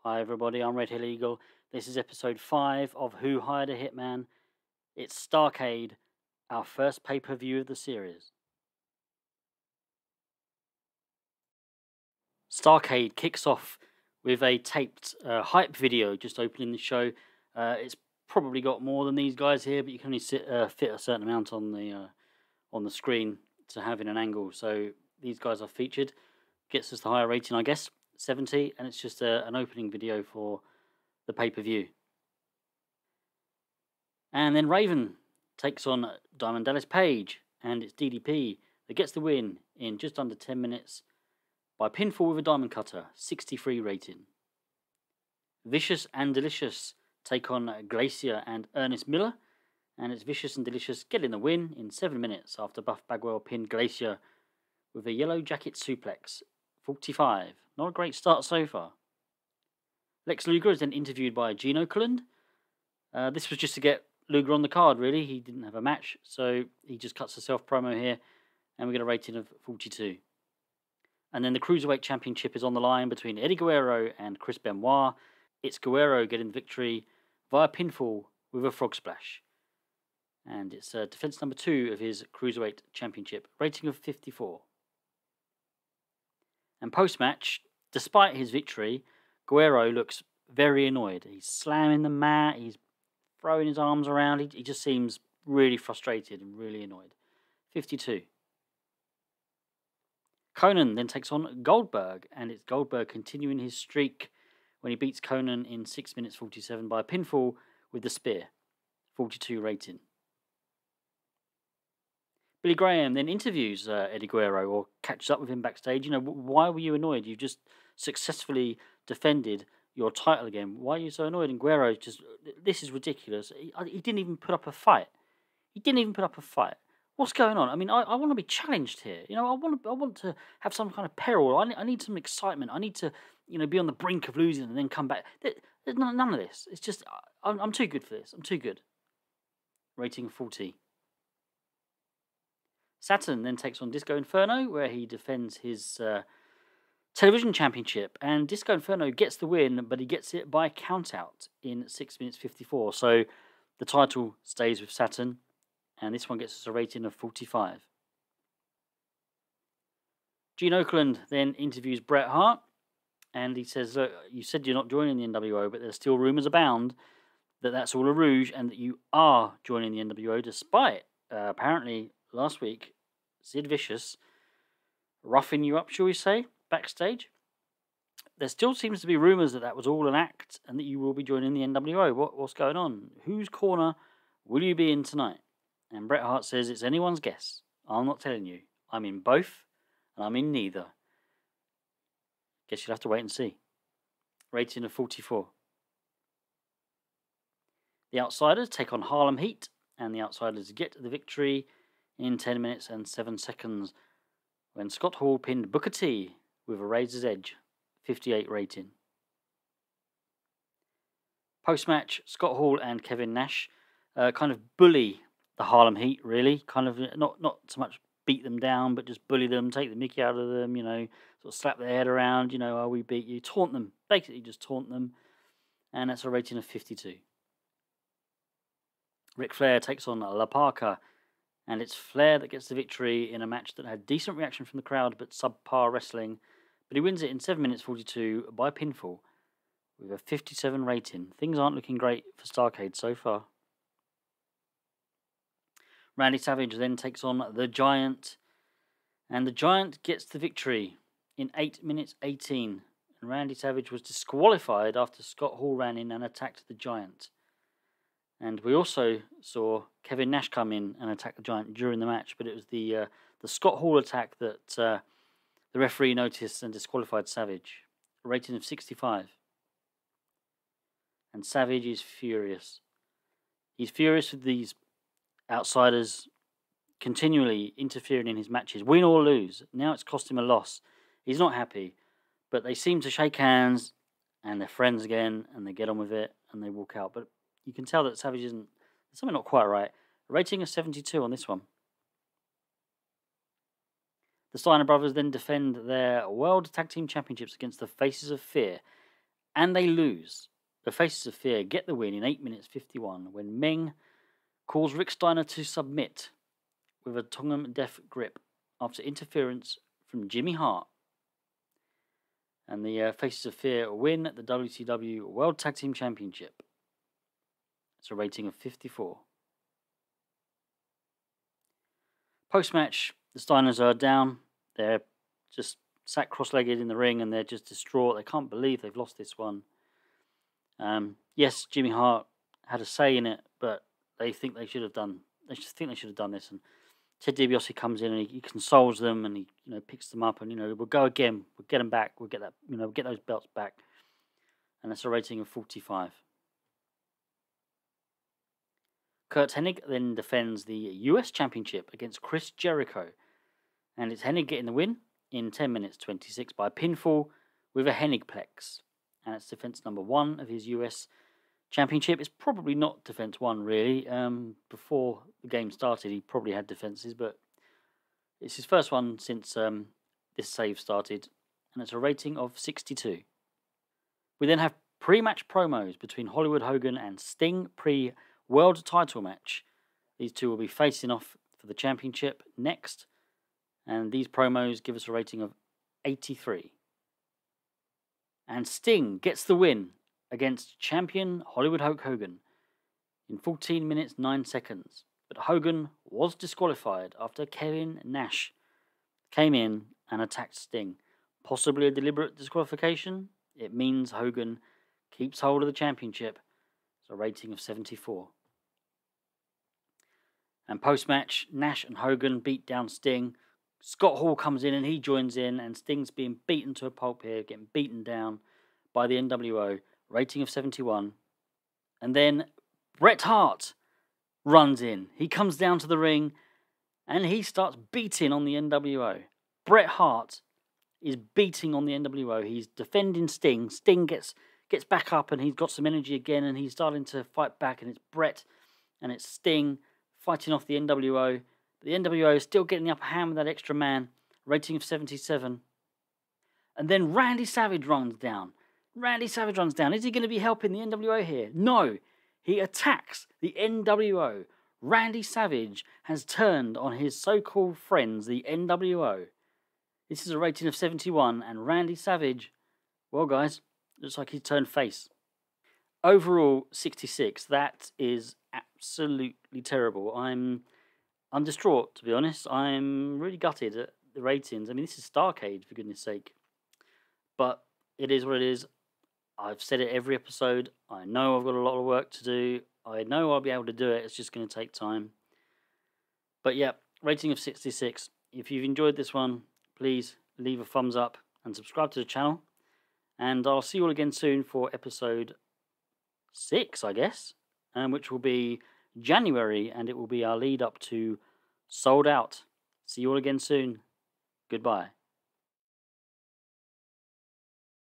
Hi everybody, I'm Red Hill Eagle. This is episode 5 of Who Hired a Hitman. It's Starrcade, our first pay-per-view of the series. Starrcade kicks off with a taped hype video just opening the show. It's probably got more than these guys here, but you can only fit a certain amount on the screen to have in an angle. So these guys are featured. Gets us the higher rating, I guess, 70, and it's just an opening video for the pay-per-view. And then Raven takes on Diamond Dallas Page, and it's DDP that gets the win in just under 10 minutes by pinfall with a diamond cutter, 63 rating. Vicious and Delicious take on Glacier and Ernest Miller, and it's Vicious and Delicious getting the win in 7 minutes after Buff Bagwell pinned Glacier with a yellow jacket suplex, 45. Not a great start so far. Lex Luger is then interviewed by Gene Okerlund. This was just to get Luger on the card, really. He didn't have a match, so he just cuts a self-promo here, and we get a rating of 42. And then the Cruiserweight Championship is on the line between Eddie Guerrero and Chris Benoit. It's Guerrero getting the victory via pinfall with a frog splash. And it's defense number 2 of his Cruiserweight Championship, rating of 54. And post-match, despite his victory, Guerrero looks very annoyed. He's slamming the mat, he's throwing his arms around. He just seems really frustrated and really annoyed. 52. Conan then takes on Goldberg, and it's Goldberg continuing his streak when he beats Conan in 6 minutes 47 by a pinfall with the spear. 42 rating. Billy Graham then interviews Eddie Guerrero, or catches up with him backstage. You know, why were you annoyed? You've just successfully defended your title again. Why are you so annoyed? And Guerrero just, this is ridiculous. He didn't even put up a fight. What's going on? I mean, I want to be challenged here. You know, I want to have some kind of peril. I need some excitement. I need to, be on the brink of losing and then come back. There's none of this. It's just, I'm too good for this. I'm too good. Rating 40. Saturn then takes on Disco Inferno, where he defends his television championship. And Disco Inferno gets the win, but he gets it by countout in 6 minutes 54. So the title stays with Saturn, and this one gets us a rating of 45. Gene Okerlund then interviews Bret Hart, and he says, look, you said you're not joining the NWO, but there's still rumours abound that that's all a rouge and that you are joining the NWO, despite apparently last week Sid Vicious roughing you up, shall we say, backstage. There still seems to be rumours that was all an act and that you will be joining the NWO. What's going on? Whose corner will you be in tonight? And Bret Hart says it's anyone's guess. I'm not telling you. I'm in both, and I'm in neither. Guess you'll have to wait and see. Rating of 44. The Outsiders take on Harlem Heat, and the Outsiders get the victory in 10 minutes and 7 seconds when Scott Hall pinned Booker T with a razor's edge, 58 rating. Post-match, Scott Hall and Kevin Nash kind of bully the Harlem Heat, really. Kind of not so much beat them down, but just bully them, take the mickey out of them, sort of slap their head around, oh, we beat you, taunt them, basically just taunt them. And that's a rating of 52. Ric Flair takes on La Parka, and it's Flair that gets the victory in a match that had decent reaction from the crowd, but subpar wrestling. But he wins it in 7 minutes 42 by pinfall with a 57 rating. Things aren't looking great for Starrcade so far. Randy Savage then takes on The Giant, and The Giant gets the victory in 8 minutes 18. And Randy Savage was disqualified after Scott Hall ran in and attacked The Giant. And we also saw Kevin Nash come in and attack The Giant during the match, but it was the Scott Hall attack that the referee noticed and disqualified Savage. A rating of 65. And Savage is furious. He's furious with these outsiders continually interfering in his matches, win or lose. Now it's cost him a loss. He's not happy, but they seem to shake hands and they're friends again and they get on with it and they walk out. But you can tell that Savage there's something not quite right. A rating of 72 on this one. The Steiner brothers then defend their World Tag Team Championships against the Faces of Fear. And they lose. The Faces of Fear get the win in 8 minutes 51 when Meng calls Rick Steiner to submit with a Tongan Death grip after interference from Jimmy Hart. And the Faces of Fear win the WCW World Tag Team Championship. It's a rating of 54. Post-match, the Steiners are down. They're just sat cross-legged in the ring and they're just distraught. They can't believe they've lost this one. Yes, Jimmy Hart had a say in it, but they think they should have done. They just think they should have done this. And Ted DiBiase comes in and he consoles them and he picks them up and we'll go again. We'll get them back. We'll get that. We'll get those belts back. And that's a rating of 45. Kurt Hennig then defends the US Championship against Chris Jericho, and it's Hennig getting the win in 10 minutes 26 by pinfall with a Hennigplex. And it's defense number 1 of his US Championship. It's probably not defense 1 really. Before the game started, he probably had defenses, but it's his first one since this save started, and it's a rating of 62. We then have pre-match promos between Hollywood Hogan and Sting pre-world title match. These two will be facing off for the championship next, and these promos give us a rating of 83. And Sting gets the win against champion Hollywood Hulk Hogan in 14 minutes 9 seconds. But Hogan was disqualified after Kevin Nash came in and attacked Sting. Possibly a deliberate disqualification. It means Hogan keeps hold of the championship. It's a rating of 74. And post-match, Nash and Hogan beat down Sting. Scott Hall comes in and he joins in, and Sting's being beaten to a pulp here, getting beaten down by the NWO, rating of 71. And then Bret Hart runs in. He comes down to the ring and he starts beating on the NWO. Bret Hart is beating on the NWO. He's defending Sting. Sting gets back up and he's got some energy again and he's starting to fight back, and it's Bret and it's Sting fighting off the NWO. The NWO is still getting the upper hand with that extra man, rating of 77. And then Randy Savage runs down. Is he going to be helping the NWO here? No. He attacks the NWO. Randy Savage has turned on his so-called friends, the NWO. This is a rating of 71, and Randy Savage, well guys, looks like he's turned face. Overall, 66. That is absolutely terrible. I'm distraught, to be honest. I'm really gutted at the ratings. I mean, this is Starrcade, for goodness sake. But it is what it is. I've said it every episode. I know I've got a lot of work to do. I know I'll be able to do it. It's just going to take time. But yeah, rating of 66. If you've enjoyed this one, please leave a thumbs up and subscribe to the channel. And I'll see you all again soon for episode 6, I guess, which will be January, and it will be our lead up to Sold Out. See you all again soon. Goodbye.